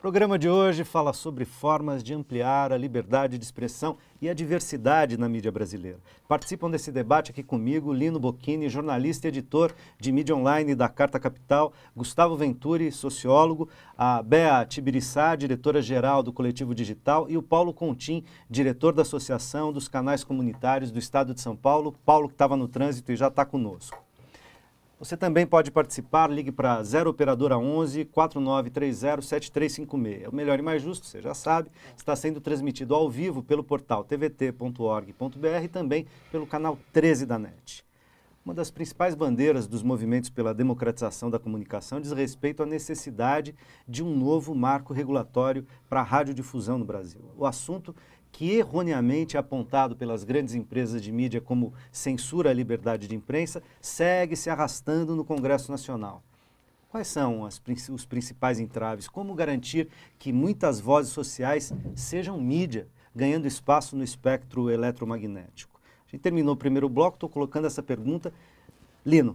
programa de hoje fala sobre formas de ampliar a liberdade de expressão e a diversidade na mídia brasileira. Participam desse debate aqui comigo Lino Bocchini, jornalista e editor de mídia online da Carta Capital, Gustavo Venturi, sociólogo, a Bea Tibiriçá, diretora-geral do Coletivo Digital, e o Paulo Contim, diretor da Associação dos Canais Comunitários do Estado de São Paulo. Paulo, que estava no trânsito e já está conosco. Você também pode participar, ligue para 0 Operadora 11 4930 7356. É o melhor e mais justo, você já sabe, está sendo transmitido ao vivo pelo portal tvt.org.br e também pelo canal 13 da NET. Uma das principais bandeiras dos movimentos pela democratização da comunicação diz respeito à necessidade de um novo marco regulatório para a radiodifusão no Brasil. O assunto que erroneamente é apontado pelas grandes empresas de mídia como censura à liberdade de imprensa, segue se arrastando no Congresso Nacional. Quais são os principais entraves? Como garantir que muitas vozes sociais sejam mídia, ganhando espaço no espectro eletromagnético? A gente terminou o primeiro bloco, estou colocando essa pergunta. Lino.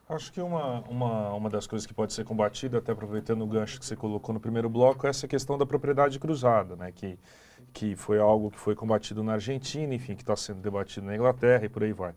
Acho que uma das coisas que pode ser combatida, até aproveitando o gancho que você colocou no primeiro bloco, é essa questão da propriedade cruzada, né? Que foi algo que foi combatido na Argentina, enfim, que está sendo debatido na Inglaterra e por aí vai.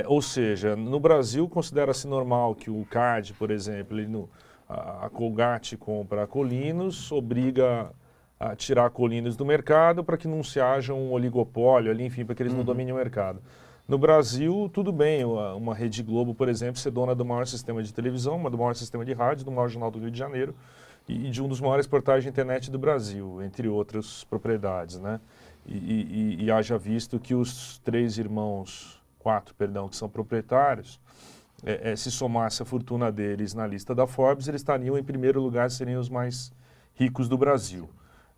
Ou seja, no Brasil considera-se normal que o CAD, por exemplo, a Colgate compra a Colinos, obriga a tirar a Colinos do mercado para que não se haja um oligopólio ali, enfim, para que eles não dominem o mercado. No Brasil, tudo bem, uma Rede Globo, por exemplo, ser dona do maior sistema de televisão, do maior sistema de rádio, do maior jornal do Rio de Janeiro, e de um dos maiores portais de internet do Brasil, entre outras propriedades, né? E haja visto que os quatro, que são proprietários, se somasse a fortuna deles na lista da Forbes, eles estariam em primeiro lugar, seriam os mais ricos do Brasil,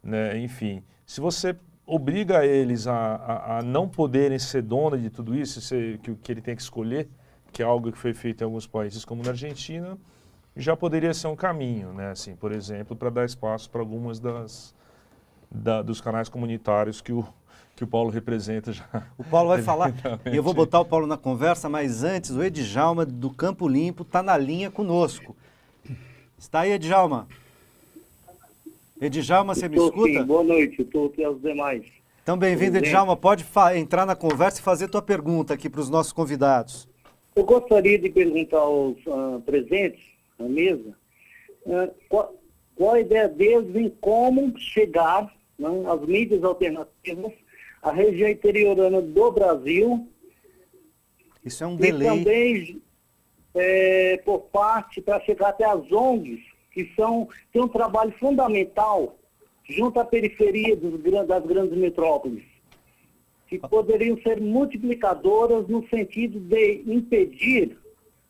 né? Enfim, se você obriga eles a não poderem ser dono de tudo isso, que ele tem que escolher, que é algo que foi feito em alguns países como na Argentina, já poderia ser um caminho, né? Assim, por exemplo, para dar espaço para algumas dos canais comunitários que o Paulo representa já. O Paulo vai falar, e eu vou botar o Paulo na conversa, mas antes o Edjalma do Campo Limpo está na linha conosco. Está aí, Edjalma? Edjalma, você me escuta? Sim, boa noite, estou aqui aos demais. Então, bem-vindo, Edjalma. Pode entrar na conversa e fazer tua pergunta aqui para os nossos convidados. Eu gostaria de perguntar aos presentes na mesa qual a ideia deles em como chegar, né, às mídias alternativas, à região interiorana do Brasil. Isso é um delay. E também por parte para chegar até as ONGs, que têm um trabalho fundamental junto à periferia das grandes metrópoles, que poderiam ser multiplicadoras no sentido de impedir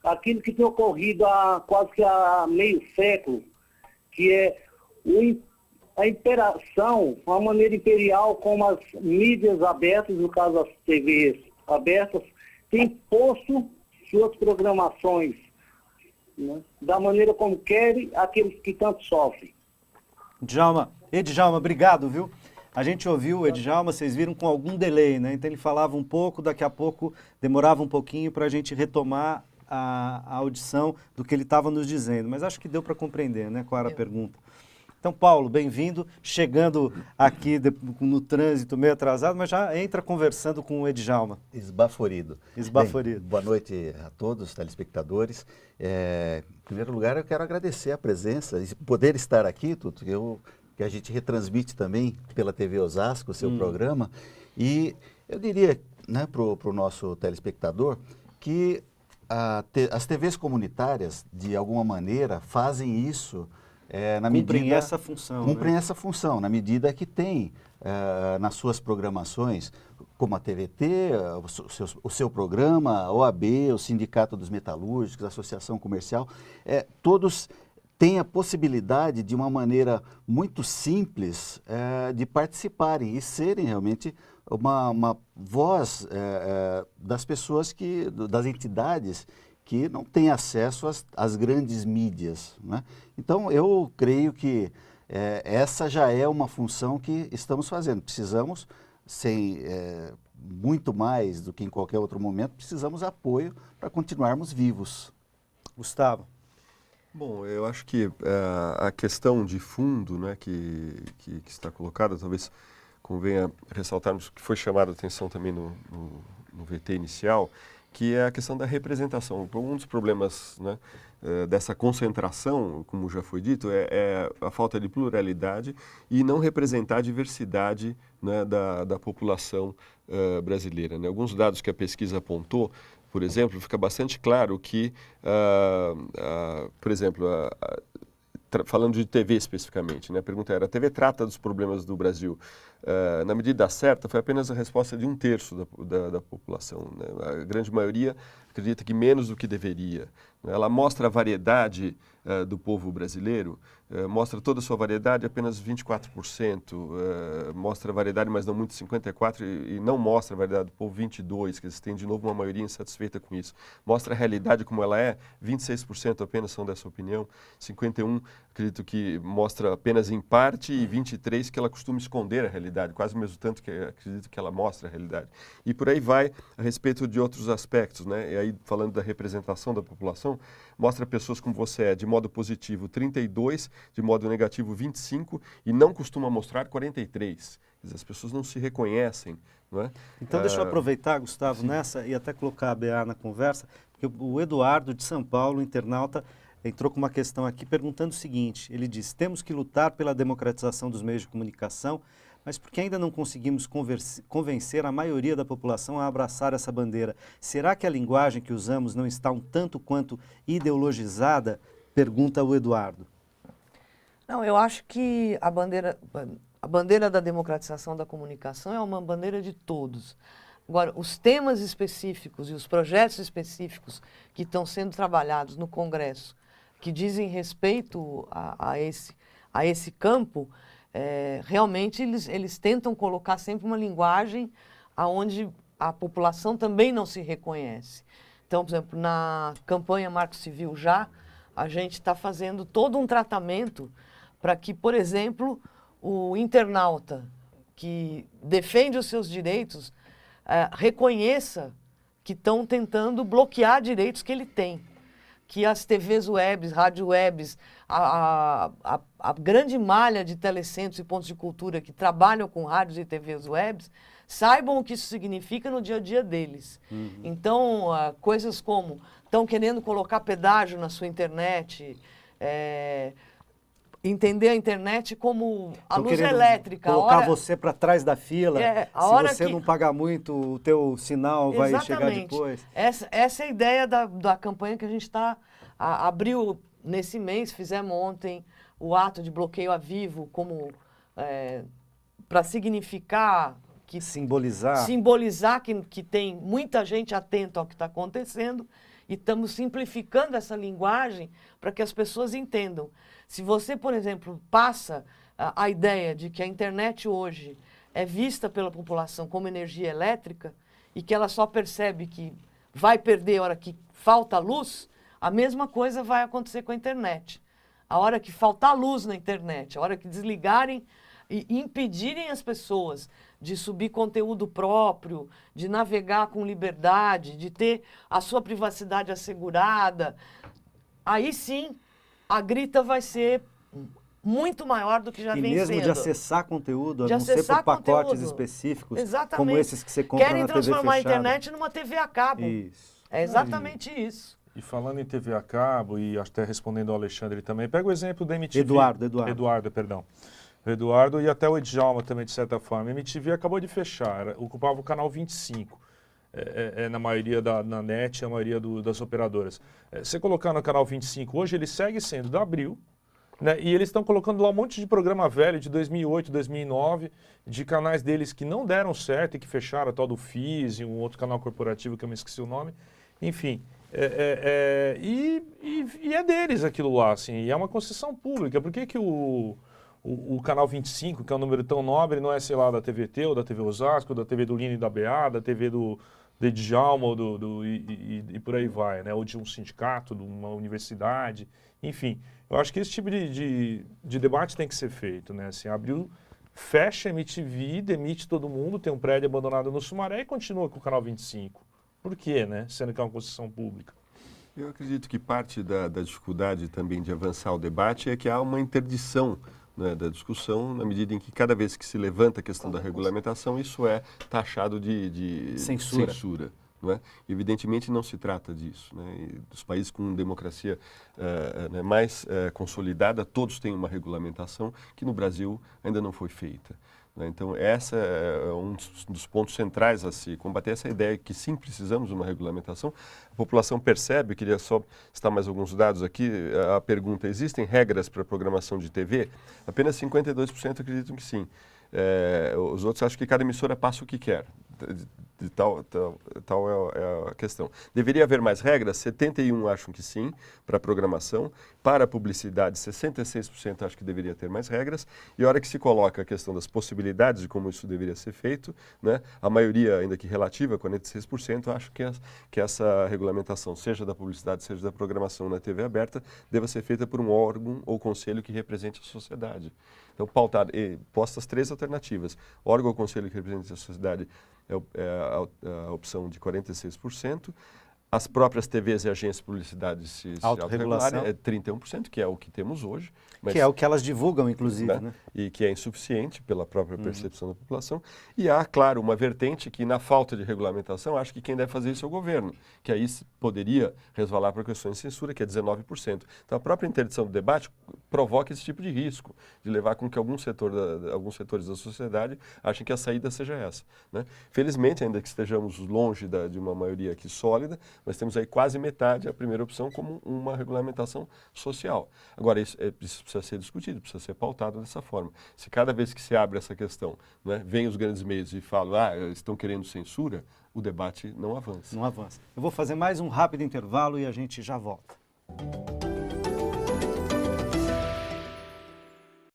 aquilo que tem ocorrido há quase que há meio século, que é a imperação, a maneira imperial como as mídias abertas, no caso as TVs abertas, têm posto suas programações, né, da maneira como querem aqueles que tanto sofrem. Edjalma, obrigado, viu? A gente ouviu o Edjalma, vocês viram com algum delay, né? Então ele falava um pouco, daqui a pouco demorava um pouquinho para a gente retomar a audição do que ele estava nos dizendo. Mas acho que deu para compreender, né? Qual era a pergunta. Então, Paulo, bem-vindo, chegando aqui no trânsito meio atrasado, mas já entra conversando com o Edjalma. Esbaforido. Bem, boa noite a todos os telespectadores. Em primeiro lugar, eu quero agradecer a presença e poder estar aqui, Tuto, que a gente retransmite também pela TV Osasco, o seu programa. E eu diria, né, para o nosso telespectador que as TVs comunitárias, de alguma maneira, fazem isso cumprem essa função. Cumprem, né? essa função, na medida que tem nas suas programações, como a TVT, o seu programa, a OAB, o Sindicato dos Metalúrgicos, a Associação Comercial, todos têm a possibilidade, de uma maneira muito simples, de participarem e serem realmente uma voz das pessoas, das entidades que não têm acesso às grandes mídias, né? Então, eu creio que essa já é uma função que estamos fazendo. Precisamos, muito mais do que em qualquer outro momento, precisamos de apoio para continuarmos vivos. Gustavo. Bom, eu acho que a questão de fundo, né, que está colocada, talvez convenha ressaltarmos o que foi chamado a atenção também no VT inicial, que é a questão da representação. Um dos problemas, né, dessa concentração, como já foi dito, é a falta de pluralidade e não representar a diversidade, né, da população brasileira, né? Alguns dados que a pesquisa apontou, por exemplo, fica bastante claro que, por exemplo, falando de TV especificamente, né? A pergunta era, a TV trata dos problemas do Brasil? Na medida certa, foi apenas a resposta de 1/3 da população, né? A grande maioria acredita que menos do que deveria. Ela mostra a variedade do povo brasileiro, mostra toda a sua variedade, apenas 24%, mostra a variedade, mas não muito, 54%, e não mostra a variedade do povo, 22%, que eles têm de novo uma maioria insatisfeita com isso. Mostra a realidade como ela é, 26% apenas são dessa opinião, 51% acredito que mostra apenas em parte e 23% que ela costuma esconder a realidade, quase o mesmo tanto que acredito que ela mostra a realidade. E por aí vai a respeito de outros aspectos, né? E aí, falando da representação da população, mostra pessoas como você é, de modo positivo 32%, de modo negativo 25% e não costuma mostrar 43%. Quer dizer, as pessoas não se reconhecem, não é? Então deixa eu aproveitar, Gustavo, nessa e até colocar a BA na conversa, porque o Eduardo de São Paulo, internauta, entrou com uma questão aqui perguntando o seguinte, ele diz, temos que lutar pela democratização dos meios de comunicação, mas porque ainda não conseguimos convencer a maioria da população a abraçar essa bandeira? Será que a linguagem que usamos não está um tanto quanto ideologizada? Pergunta o Eduardo. Não, eu acho que a bandeira da democratização da comunicação é uma bandeira de todos. Agora, os temas específicos e os projetos específicos que estão sendo trabalhados no Congresso, que dizem respeito a esse campo, realmente eles tentam colocar sempre uma linguagem onde a população também não se reconhece. Então, por exemplo, na campanha Marco Civil Já, a gente está fazendo todo um tratamento para que, por exemplo, o internauta que defende os seus direitos reconheça que estão tentando bloquear direitos que ele tem. Que as TVs webs, rádio webs, a grande malha de telecentros e pontos de cultura que trabalham com rádios e TVs webs, saibam o que isso significa no dia a dia deles. Então, coisas como estão querendo colocar pedágio na sua internet, entender a internet como a luz elétrica. Colocar você para trás da fila, se você que não pagar muito, o teu sinal vai chegar depois. Essa é a ideia da campanha que a gente abriu nesse mês, fizemos ontem o ato de bloqueio a vivo como para significar que simbolizar que tem muita gente atenta ao que está acontecendo e estamos simplificando essa linguagem para que as pessoas entendam. Se você, por exemplo, passa a ideia de que a internet hoje é vista pela população como energia elétrica e que ela só percebe que vai perder a hora que falta luz, a mesma coisa vai acontecer com a internet. A hora que faltar luz na internet, a hora que desligarem e impedirem as pessoas de subir conteúdo próprio, de navegar com liberdade, de ter a sua privacidade assegurada, aí sim a grita vai ser muito maior do que já vem sendo. E mesmo de acessar conteúdo, a não ser por pacotes específicos, como esses que você compra na TV fechada. Querem transformar a internet numa TV a cabo. Isso. É exatamente isso. E falando em TV a cabo, e até respondendo ao Alexandre também, pega o exemplo da MTV. Eduardo e até o Edjalma também, de certa forma. A MTV acabou de fechar, ocupava o canal 25. Na maioria na NET, a maioria das operadoras. Você colocar no canal 25, hoje ele segue sendo da Abril, né? E eles estão colocando lá um monte de programa velho de 2008, 2009, de canais deles que não deram certo e que fecharam, a tal do FIS e um outro canal corporativo que eu me esqueci o nome. Enfim, e é deles aquilo lá, assim, e é uma concessão pública. Por que o canal 25, que é um número tão nobre, não é, sei lá, da TVT, ou da TV Osasco, ou da TV do Lino e da BA, da TV do Djalma, e por aí vai, né? Ou de um sindicato, de uma universidade, enfim. Eu acho que esse tipo de debate tem que ser feito, né? Assim, Abril fecha a MTV, demite todo mundo, tem um prédio abandonado no Sumaré e continua com o canal 25. Por quê, né? Sendo que é uma concessão pública. Eu acredito que parte da dificuldade também de avançar o debate é que há uma interdição, né, da discussão, na medida em que cada vez que se levanta a questão da regulamentação, isso é taxado de censura. Não é? Evidentemente não se trata disso. Né? E dos países com democracia né, mais consolidada, todos têm uma regulamentação que no Brasil ainda não foi feita. Né? Então, essa é um dos pontos centrais a se combater, essa ideia que sim, precisamos de uma regulamentação. A população percebe, queria só citar mais alguns dados aqui, a pergunta, existem regras para a programação de TV? Apenas 52% acreditam que sim. Os outros acham que cada emissora passa o que quer. Tal é a questão. Deveria haver mais regras? 71% acham que sim, para a programação. Para a publicidade, 66% acham que deveria ter mais regras. E a hora que se coloca a questão das possibilidades de como isso deveria ser feito, né, a maioria, ainda que relativa, 46%, acha que essa regulamentação, seja da publicidade, seja da programação na TV aberta, deva ser feita por um órgão ou conselho que represente a sociedade. Então, postas 3 alternativas. Órgão ou conselho que represente a sociedade é a opção de 46%. As próprias TVs e agências de publicidade se autorregularem, é 31%, que é o que temos hoje. Mas, que é o que elas divulgam, inclusive, né? E que é insuficiente pela própria percepção da população. E há, claro, uma vertente que, na falta de regulamentação, acho que quem deve fazer isso é o governo, que aí poderia resvalar para questões de censura, que é 19%. Então, a própria interdição do debate provoca esse tipo de risco, de levar com que alguns setores da sociedade achem que a saída seja essa. Né? Felizmente, ainda que estejamos longe de uma maioria aqui sólida, nós temos aí quase metade, a primeira opção, como uma regulamentação social. Agora, isso precisa ser discutido, precisa ser pautado dessa forma. Se cada vez que se abre essa questão, né, vem os grandes meios e falam, estão querendo censura, o debate não avança. Não avança. Eu vou fazer mais um rápido intervalo e a gente já volta.